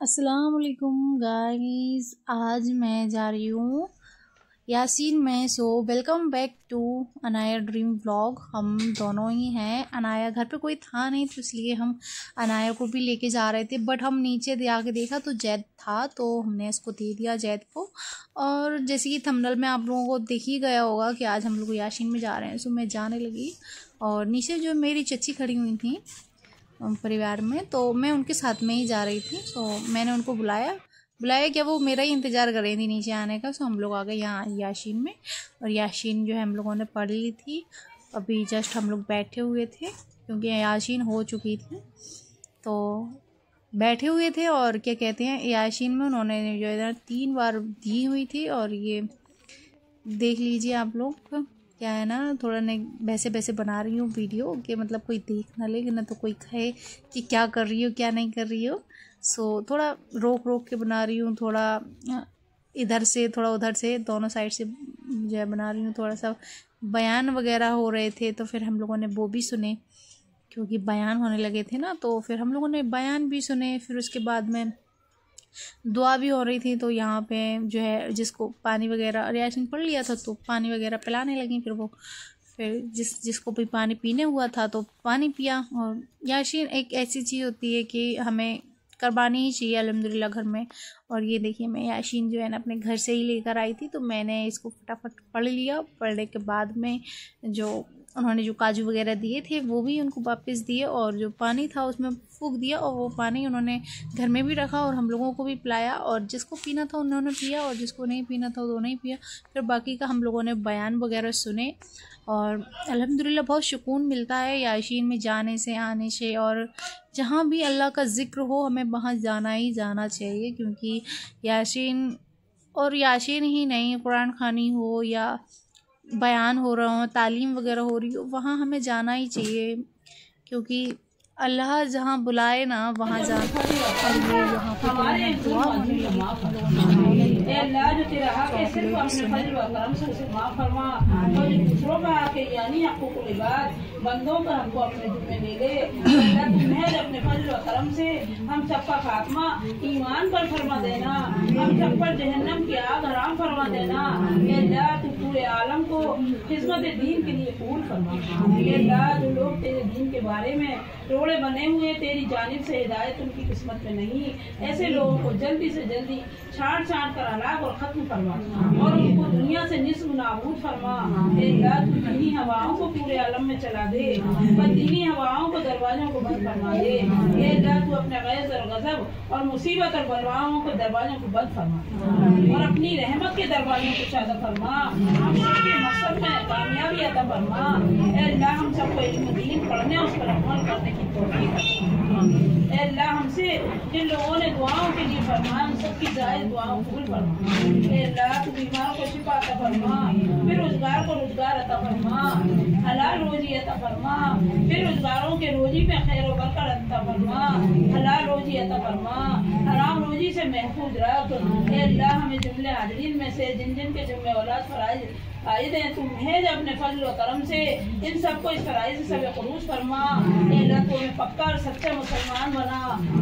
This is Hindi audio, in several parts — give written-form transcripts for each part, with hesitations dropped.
अस्सलाम वालेकुम गाइस, आज मैं जा रही हूँ यासीन में। So welcome back to Anaya dream vlog. हम दोनों ही हैं। अनाया घर पे कोई था नहीं तो इसलिए हम अनाया को भी लेके जा रहे थे, बट हम नीचे आके देखा तो जैद था तो हमने इसको दे दिया जैद को। और जैसे कि थंबनेल में आप लोगों को दिख ही गया होगा कि आज हम लोग यासीन में जा रहे हैं। सो मैं जाने लगी और नीचे जो मेरी चच्ची खड़ी हुई थी परिवार में, तो मैं उनके साथ में ही जा रही थी। सो मैंने उनको बुलाया क्या वो मेरा ही इंतज़ार कर रही थी नीचे आने का। सो हम लोग आ गए यहाँ यासीन में, और यासीन जो है हम लोगों ने पढ़ ली थी। अभी जस्ट हम लोग बैठे हुए थे क्योंकि यासीन हो चुकी थी, तो बैठे हुए थे। और क्या कहते हैं, यासीन में उन्होंने जो है 3 बार दी हुई थी। और ये देख लीजिए आप लोग, क्या है ना, थोड़ा नहीं वैसे बना रही हूँ वीडियो कि मतलब कोई देख ना ले, ना तो कोई कहे कि क्या कर रही हो क्या नहीं कर रही हो। सो थोड़ा रोक के बना रही हूँ, थोड़ा इधर से थोड़ा उधर से, दोनों साइड से जो है बना रही हूँ। थोड़ा सा बयान वगैरह हो रहे थे तो फिर हम लोगों ने वो भी सुने, क्योंकि बयान होने लगे थे ना, तो फिर हम लोगों ने बयान भी सुने। फिर उसके बाद में दुआ भी हो रही थी। तो यहाँ पे जो है जिसको पानी वगैरह यासीन पढ़ लिया था तो पानी वगैरह पिलाने लगी। फिर जिसको भी पानी पीने हुआ था तो पानी पिया। और यासीन एक ऐसी चीज़ होती है कि हमें करवानी ही चाहिए अल्हम्दुलिल्लाह घर में। और ये देखिए, मैं यासीन जो है ना अपने घर से ही लेकर आई थी, तो मैंने इसको फटाफट पढ़ लिया। पढ़ने के बाद में जो उन्होंने जो काजू वगैरह दिए थे वो भी उनको वापस दिए, और जो पानी था उसमें फूंक दिया, और वो पानी उन्होंने घर में भी रखा और हम लोगों को भी पिलाया। और जिसको पीना था उन्होंने पिया, और जिसको नहीं पीना था वो नहीं पिया। फिर बाकी का हम लोगों ने बयान वगैरह सुने, और अल्हम्दुलिल्लाह बहुत सुकून मिलता है यासीन में जाने से, आने से। और जहाँ भी अल्लाह का ज़िक्र हो हमें वहाँ जाना ही जाना चाहिए, क्योंकि यासीन ही नहीं, कुरान खानी हो या बयान हो रहा हो, तालीम वगैरह हो रही हो, वहाँ हमें जाना ही चाहिए। क्योंकि अल्लाह जहाँ बुलाए ना वहाँ जाना। और ये यहाँ पे दुआ होने लगी, अल्लाह जो तेरा हक है सिर्फ अपने फजल व करम से उसे माफ फरमा, और जो दूसरों का हक है यानी हक़ुक़ुल इबाद बंदों का हमको अपने जिम्मे ले ले। अल्लाह तुम्हें अपने फजल व करम से हम सबका खात्मा ईमान पर फरमा देना, हम सब पर जहन्नम की आग हराम फरमा देना। अल्लाह तू पूरे आलम को खिदमत दीन के लिए कबूल फरमा। अल्लाह जो लोग तेरे दीन के बारे में रोड़े बने हुए, तेरी जानिब से हिदायत उनकी किस्मत में नहीं, ऐसे लोगों को जल्दी से जल्दी छांट कर हलाक और ख़त्म फरमा, और उनको दुनिया से निस्फ नाबूद फरमा। अल्लाह तू दीनी हवाओं को पूरे आलम में चला दे, बददीनी हवाओं को दरवाजों को बंद फरमा दे। अल्लाह तू अपने गैज़ और गज़ब और मुसीबत और बलवाओं को दरवाजों को बंद फरमा, और अपनी रहमत के दरवाजों को शादा फरमा। हम सबके मकसद में कामयाबी अता फरमा। अल्लाह हम सबको इल्म दीन पढ़ने और उस पर अमल करने की तौफीक दे। अल्लाह हमसे जिन लोगों ने दुआओं के लिए फरमाया उन सबकी जायज़ दुआओं कबूल फरमा। अल्लाह तू बीमारों को शिफा अता फरमा, बेरोजगार को रोजगार अता फरमा, हलाल रोजी अता फरमा, बेरोजगारों के रोजी में खैर व बरकत अता फरमा, हलाल रोजी अता फरमा, हराम रोजी से महफूज रख। अल्लाह हमें जुमले हाजिरीन में से जिन के जुम्मे औलाद फराइज आयद हैं तुम भेज अपने फजल व करम से इन सबको इस फराइज से सब क़ुरूज फरमा। अल्लाह तो हमें पक्का और सच्चा मुसलमान बना,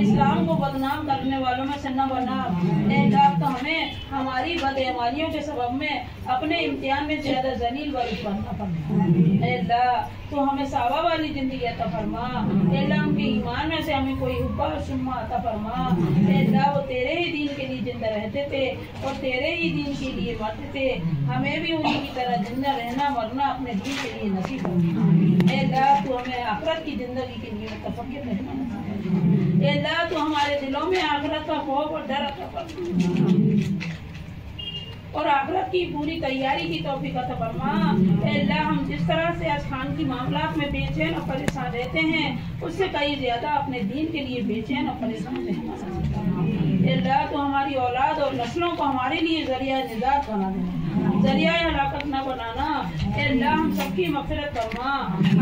इस्लाम को बदनाम करने वालों में से न बना। अल्लाह तो हमें हमारी बदअमालियों के सबब में अपने इम्तिहान में ज़्यादा ज़लील व रुसवा न फरमा। अल्लाह तो हमें सावा वाली ज़िंदगी अता फरमा। अल्लाह उनके ईमान में से हमें कोई हुब्बा और सुम्मा अता फरमा। अल्लाह वो तेरे ही दीन के लिए जिंदा रहते थे और तेरे ही दीन के लिए मरते थे, हमें भी उन्हीं की तरह जिंदा रहना मरना अपने दीन के लिए नसीब फरमा। अल्लाह तू हमें आखिरत की जिंदगी के लिए मुतफक्किर रहना। अल्लाह तू हमारे दिलों में आखिरत का खौफ और डर अता फरमा, और आखिरत की पूरी तैयारी की तौफीक अता फरमा। अल्लाह हम जिस तरह से आज खान की मामलात में बेचैन और परेशान रहते हैं उससे कई ज्यादा अपने दीन के लिए बेचैन और परेशान रहना। अल्लाह तो हमारी औलाद और नस्लों को हमारे लिए जरिया निजात बना देना, जरिया हलाकत न बनाना। अल्लाह हम सबकी मग़फ़िरत फरमा,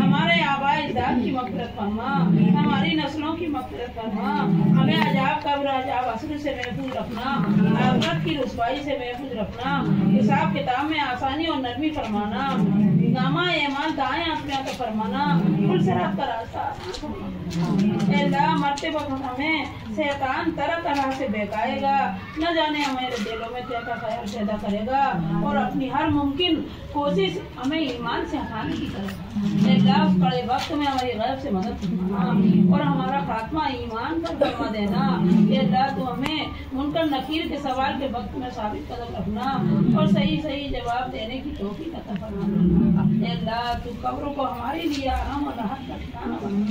हमारे आबाए अजदाद की मग़फ़िरत फरमा, हमारी नस्लों की मग़फ़िरत फरमा। हमें अजाब कब्र अजाब असर से महफूज रखना, आखिरत की रुसवाई से महफूज रखना, हिसाब किताब में आसानी और नरमी फरमाना, नामा एमान दाएं आसमां को फरमाना, कुल सिरात का रास्ता आसान फरमाना। अल्लाह मरते वक्त हमें शैतान तरह तरह से बहकाएगा, न जाने हमारे दिलों में क्या क्या ख्याल पैदा करेगा और अपनी हर मुमकिन कोशिश हमें ईमान से हटाने की करेगा। अल्लाह उस बड़े वक्त में हमारी गैब से मदद करना और हमारा खात्मा ईमान पर फरमा देना। अल्लाह तो हमें मुनकर नकीर के सवाल के वक्त में साबित कदम रखना और सही सही जवाब देने की तौफीक अता फरमा। अल्लाह तू कब्रों को हमारे लिए आराम और राहत का ठिकाना बना।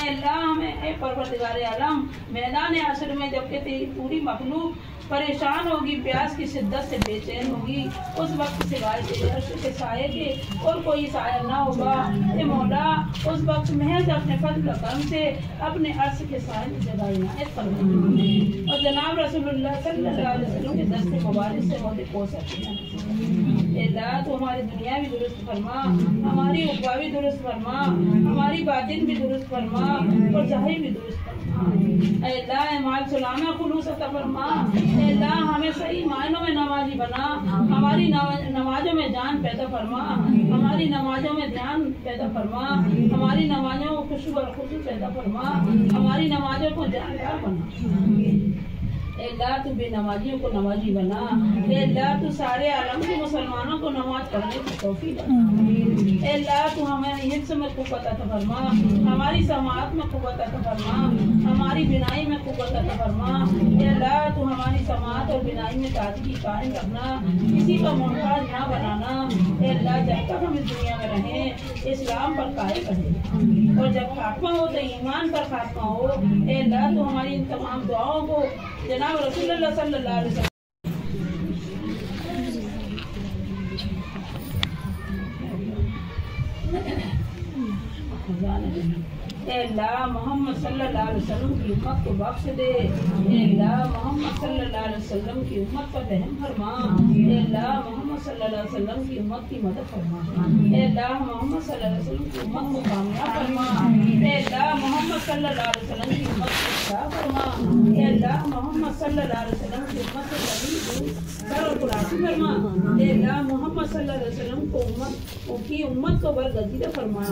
अल्लाह हमें परवरदिगार आलम मैदान आसर में जबकि तेरी पूरी मखलूक परेशान होगी, प्यास की शिद्दत से बेचैन होगी, उस वक्त सिवाय तेरे अर्श के साये के और कोई साया ना होगा। ए मौला उस वक्त महज अपने फजल करम से अपने अर्श के साये में जगह इनायत फरमा और जनाब रसूलुल्लाह सल्लल्लाहु अलैहि वसल्लम के दस्ते मुबारक से मौत को सके। अल्लाह तो हमारी दुनिया भी दुरुस्त फरमा, हमारी उक़बा भी दुरुस्त फरमा, हमारी बातिन भी दुरुस्त फरमा और ज़ाहिर भी दुरुस्त फरमा। अल्लाह माल सुलाना खुलूस अता फरमा। अल्लाह हमें सही मायनों में नमाजी बना, हमारी नमाजों में जान पैदा फरमा, हमारी नमाजों में ध्यान पैदा फरमा, हमारी नमाजों को खुशबू और खुशबू पैदा फरमा, हमारी नमाजों को जानदार बना। अल्लाह तू बेनमाजियों को नमाजी बना। अल्लाह तू सारे आलम के मुसलमानों को नमाज पढ़ने की तौफीक बना। अल्लाह तू हमें हिफ्ज़ में क़ुव्वत अता फरमा, हमारी समाअत में क़ुव्वत अता फरमा, हमारी बिनाई में क़ुव्वत अता फरमा। अल्लाह तू हमारी समाअत और बिनाई में ताज़गी कायम रखना, किसी का मोहताज ना बनाना। अल्लाह जब तक हम इस दुनिया में रहें इस्लाम पर कायम रहे और जब खात्मा हो तो ईमान पर खात्मा हो। अल्लाह तू हमारी इन तमाम दुआओं को जनाब रसूलुल्लाह सल्लल्लाहु अलैहि वसल्लम अल्लाह मोहम्मद सल्लल्लाहु अलैहि वसल्लम की उम्मत को बख्श दे। अल्लाह मोहम्मद सल्लल्लाहु अलैहि वसल्लम की उम्मत पर रहम फरमा। अल्लाह मोहम्मद सल्लल्लाहु अलैहि वसल्लम की उम्मत की मदद फरमा। अल्लाह मोहम्मद सल्लल्लाहु अलैहि वसल्लम की उम्मत को कामयाब फरमा। अल्लाह मोहम्मद सल्लल्लाहु अलैहि वसल्लम की उम्मत को शाह फरमा। अल्लाह मोहम्मद सल्लल्लाहु अलैहि वसल्लम की उम्मत को फरमा। अल्लाह मोहम्मद सल्लल्लाहु अलैहि वसल्लम की उम्मत को बरगजीदा फरमा।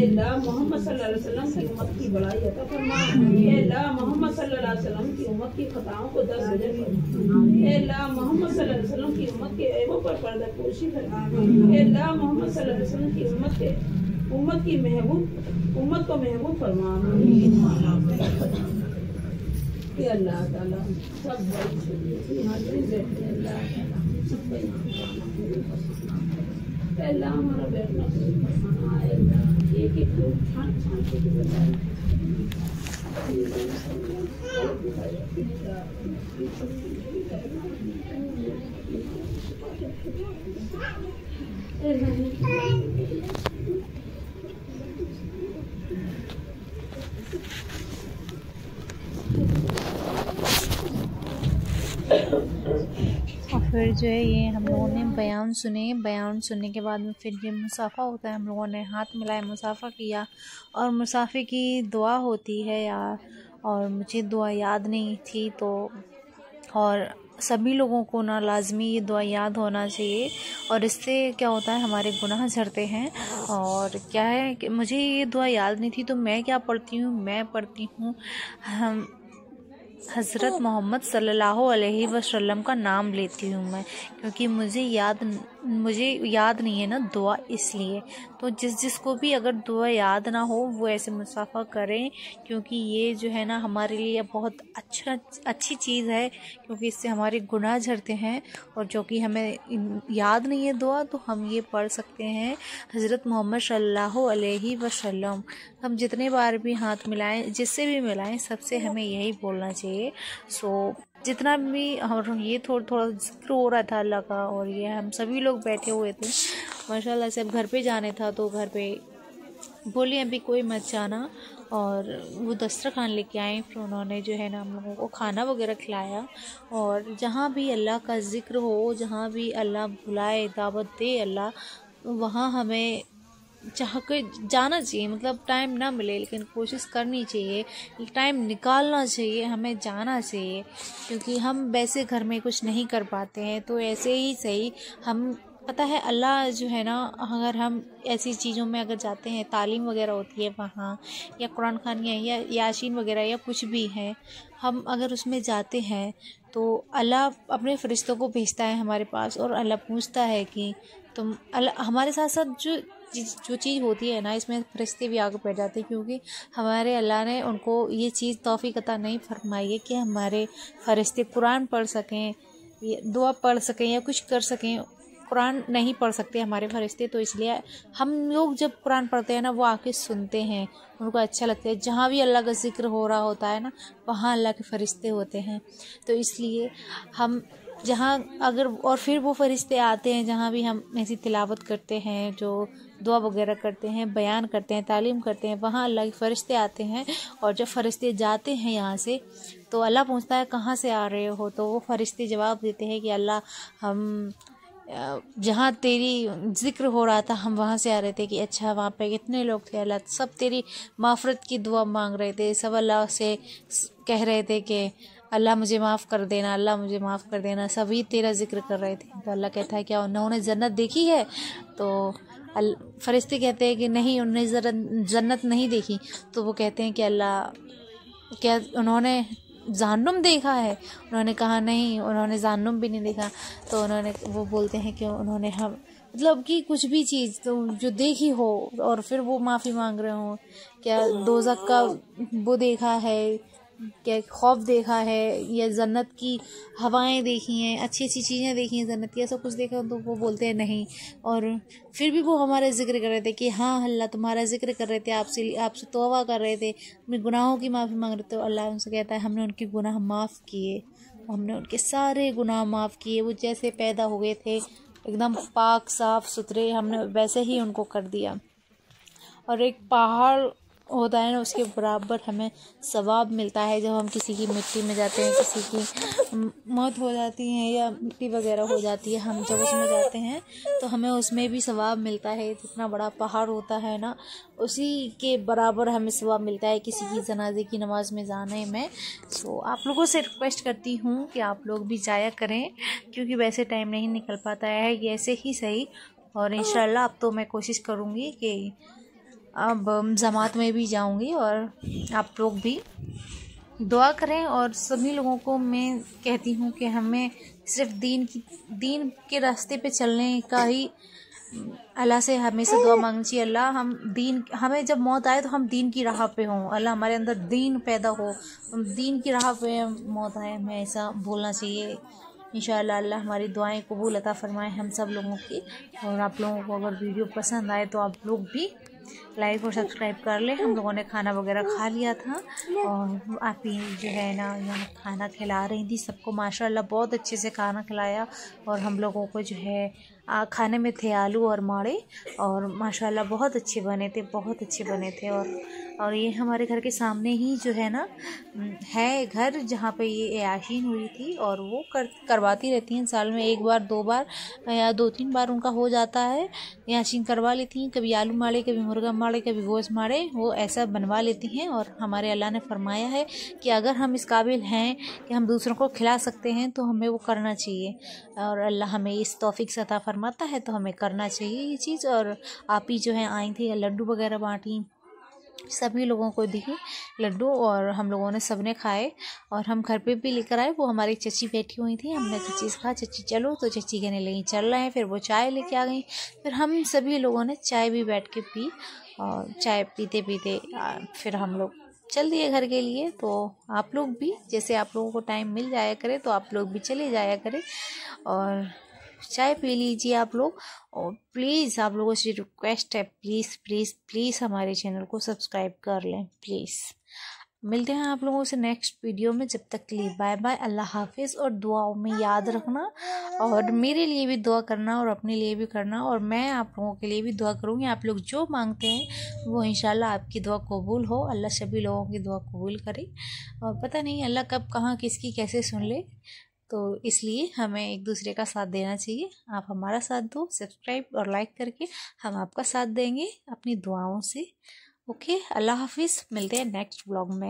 अल्लाह मोहम्मद सल्लल्लाहु अलैहि वसल्लम की उम्मत की बड़ाई अता फरमा। अल्लाह मोहम्मद सल्लल्लाहु अलैहि वसल्लम की उम्मत की खताओं को दरगुजर फरमा। अल्लाह मोहम्मद सल्लल्लाहु अलैहि वसल्लम की उम्मत के ऐबों पर पर्दा पोशी फरमा। अल्लाह मोहम्मद सल्लल्लाहु अलैहि वसल्लम की उम्मत की उम्मत को महबूब फरमा। अल्लाह ताला सब अल्लाह हमारा बैठना एक एक और फिर जो है ये हम लोगों ने बयान सुनने के बाद में फिर ये मुसाफ़ा होता है। हम लोगों ने हाथ मिलाए, मुसाफ़ा किया और मुसाफ़े की दुआ होती है यार। और मुझे दुआ याद नहीं थी तो, और सभी लोगों को ना लाजमी ये दुआ याद होना चाहिए और इससे क्या होता है हमारे गुनाह झड़ते हैं। और क्या है कि मुझे ये दुआ याद नहीं थी तो मैं क्या पढ़ती हूँ, मैं पढ़ती हूँ हम हज़रत मोहम्मद सल्लल्लाहु अलैहि वसल्लम का नाम लेती हूँ मैं, क्योंकि मुझे याद नहीं है ना दुआ, इसलिए। तो जिसको भी अगर दुआ याद ना हो वो ऐसे मुसाफ़ा करें, क्योंकि ये जो है ना हमारे लिए बहुत अच्छी चीज़ है, क्योंकि इससे हमारे गुनाह झड़ते हैं। और जो कि हमें याद नहीं है दुआ तो हम ये पढ़ सकते हैं हज़रत मोहम्मद सल्लल्लाहु अलैहि वसल्लम। हम जितने बार भी हाथ मिलाएं, जिससे भी मिलाएं, सबसे हमें यही बोलना चाहिए। सो जितना भी हम ये थोड़ा जिक्र हो रहा था अल्लाह का, और ये हम सभी लोग बैठे हुए थे माशाल्लाह से। अब घर पे जाने था तो घर पे बोले अभी कोई मत जाना, और वो दस्तरखान लेके आए। फिर उन्होंने जो है ना हम लोगों को खाना वगैरह खिलाया। और जहाँ भी अल्लाह का ज़िक्र हो, जहाँ भी अल्लाह बुलाए, दावत दे अल्लाह, वहाँ हमें चाह के जाना चाहिए। मतलब टाइम ना मिले लेकिन कोशिश करनी चाहिए, टाइम निकालना चाहिए, हमें जाना चाहिए। क्योंकि हम वैसे घर में कुछ नहीं कर पाते हैं तो ऐसे ही सही हम पता है अल्लाह जो है ना, अगर हम ऐसी चीज़ों में अगर जाते हैं, तालीम वगैरह होती है वहाँ, या कुरान खानियाँ या यासीन वगैरह या कुछ भी है, हम अगर उसमें जाते हैं तो अल्लाह अपने फरिश्तों को भेजता है हमारे पास, और अल्लाह पूछता है कि तुम अल्लाह हमारे साथ साथ जो चीज़ होती है ना, इसमें फरिश्ते भी आगे बढ़ जाते हैं, क्योंकि हमारे अल्लाह ने उनको ये चीज़ तौफीक अता नहीं फरमाई है कि हमारे फरिश्ते कुरान पढ़ सकें, दुआ पढ़ सकें या कुछ कर सकें। कुरान नहीं पढ़ सकते हमारे फरिश्ते, तो इसलिए हम लोग जब कुरान पढ़ते हैं ना, वो आके सुनते हैं, उनको अच्छा लगता है। जहाँ भी अल्लाह का जिक्र हो रहा होता है ना, वहाँ अल्लाह के फरिश्ते होते हैं, तो इसलिए हम जहाँ अगर, और फिर वो फरिश्ते आते हैं जहाँ भी हम ऐसी तिलावत करते हैं, जो दुआ वगैरह करते हैं, बयान करते हैं, तालीम करते हैं, वहाँ अल्लाह के फरिश्ते आते हैं। और जब फरिश्ते जाते हैं यहाँ से, तो अल्लाह पूछता है कहाँ से आ रहे हो, तो वो फरिश्ते जवाब देते हैं कि अल्लाह हम जहाँ तेरी ज़िक्र हो रहा था हम वहाँ से आ रहे थे, कि अच्छा वहाँ पे कितने लोग थे, अल्लाह सब तेरी माफ़रत की दुआ मांग रहे थे, सब अल्लाह से कह रहे थे कि अल्लाह मुझे माफ़ कर देना, अल्लाह मुझे माफ़ कर देना, सभी तेरा ज़िक्र कर रहे थे। तो अल्लाह कहता है क्या उन्होंने जन्नत देखी है? तो फरिश्ते कहते हैं कि नहीं, उन्होंने जन्नत नहीं देखी। तो वो कहते हैं कि अल्लाह क्या उन्होंने जहन्नुम देखा है? उन्होंने कहा नहीं, उन्होंने जहन्नुम भी नहीं देखा। तो वो बोलते हैं कि उन्होंने हम मतलब कि कुछ भी चीज़ तो जो देखी हो, और फिर वो माफ़ी मांग रहे हो, क्या दोज़ख का वो देखा है, क्या खौफ देखा है, या जन्नत की हवाएं देखी हैं, अच्छी अच्छी चीज़ें देखी हैं जन्नत की, ऐसा कुछ देखा? तो वो बोलते हैं नहीं। और फिर भी वो हमारा जिक्र कर रहे थे कि हाँ अल्लाह तुम्हारा जिक्र कर रहे थे, आपसे तौबा कर रहे थे, अपने गुनाहों की माफ़ी मांग रहे थे। तो अल्लाह उनसे कहता है हमने उनके गुनाह माफ़ किए, हमने उनके सारे गुनाह माफ़ किए। वो जैसे पैदा हो गए थे एकदम पाक साफ़ सुथरे, हमने वैसे ही उनको कर दिया। और एक पहाड़ होता है ना, उसके बराबर हमें सवाब मिलता है जब हम किसी की मिट्टी में जाते हैं, किसी की मौत हो जाती है या मिट्टी वगैरह हो जाती है, हम जब उसमें जाते हैं तो हमें उसमें भी सवाब मिलता है। जितना बड़ा पहाड़ होता है ना, उसी के बराबर हमें सवाब मिलता है किसी की जनाजे की नमाज में जाने में। तो आप लोगों से रिक्वेस्ट करती हूँ कि आप लोग भी जाया करें, क्योंकि वैसे टाइम नहीं निकल पाता है, ये ऐसे ही सही। और इंशाल्लाह अब तो मैं कोशिश करूँगी कि अब जमात में भी जाऊंगी, और आप लोग भी दुआ करें। और सभी लोगों को मैं कहती हूँ कि हमें सिर्फ दीन के रास्ते पे चलने का ही अल्लाह से हमेशा दुआ मांगनी चाहिए। अल्लाह हमें जब मौत आए तो हम दीन की राह पे हों, अल्लाह हमारे अंदर दीन पैदा हो, हम दीन की राह पे मौत आए, हमें ऐसा बोलना चाहिए। इंशाअल्लाह अल्लाह हमारी दुआएं कबूल अता फरमाए हम सब लोगों की। और आप लोगों को अगर वीडियो पसंद आए तो आप लोग भी लाइक और सब्सक्राइब कर ले। हम लोगों ने खाना वगैरह खा लिया था, और आप ही जो है ना यहाँ खाना खिला रही थी सबको, माशाल्लाह बहुत अच्छे से खाना खिलाया। और हम लोगों को जो है खाने में थे आलू और माड़े, और माशाल्लाह बहुत अच्छे बने थे, बहुत अच्छे बने थे। और ये हमारे घर के सामने ही जो है ना है घर जहाँ पे ये याशीन हुई थी, और वो करवाती रहती हैं साल में 1 बार 2 बार या 2-3 बार उनका हो जाता है, याशीन करवा लेती हैं। कभी आलू माड़े, कभी मुर्गा माड़े, कभी गोश्त माड़े, वो ऐसा बनवा लेती हैं। और हमारे अल्लाह ने फरमाया है कि अगर हम इस काबिल हैं कि हम दूसरों को खिला सकते हैं तो हमें वो करना चाहिए, और अल्लाह हमें इस तौफीक से अता फरमाता है, तो हमें करना चाहिए ये चीज़। और आप ही जो है आई थी, लड्डू वगैरह बाँटी, सभी लोगों को दी लड्डू, और हम लोगों ने सबने खाए। और हम घर पे भी लेकर आए, वो हमारी चची बैठी हुई थी, हमने चची से कहा चची चलो, तो चची कहने लगी चल रहे हैं। फिर वो चाय लेके आ गई, फिर हम सभी लोगों ने चाय भी बैठ के पी, और चाय पीते पीते फिर हम लोग चल दिए घर के लिए। तो आप लोग भी, जैसे आप लोगों को टाइम मिल जाया करे तो आप लोग भी चले जाया करें और चाय पी लीजिए आप लोग। और प्लीज़ आप लोगों से रिक्वेस्ट है, प्लीज़ प्लीज़ प्लीज़ हमारे चैनल को सब्सक्राइब कर लें प्लीज़। मिलते हैं आप लोगों से नेक्स्ट वीडियो में, जब तक के लिए बाय बाय, अल्लाह हाफिज़। और दुआओं में याद रखना, और मेरे लिए भी दुआ करना, और अपने लिए भी करना, और मैं आप लोगों के लिए भी दुआ करूँगी। आप लोग जो मांगते हैं वो इंशाल्लाह आपकी दुआ कबूल हो, अल्लाह सभी लोगों की दुआ कबूल करे। और पता नहीं अल्लाह कब कहाँ किसकी कैसे सुन ले, तो इसलिए हमें एक दूसरे का साथ देना चाहिए। आप हमारा साथ दो, सब्सक्राइब और लाइक करके, हम आपका साथ देंगे अपनी दुआओं से। ओके, अल्लाह हाफिज़। मिलते हैं नेक्स्ट व्लॉग में।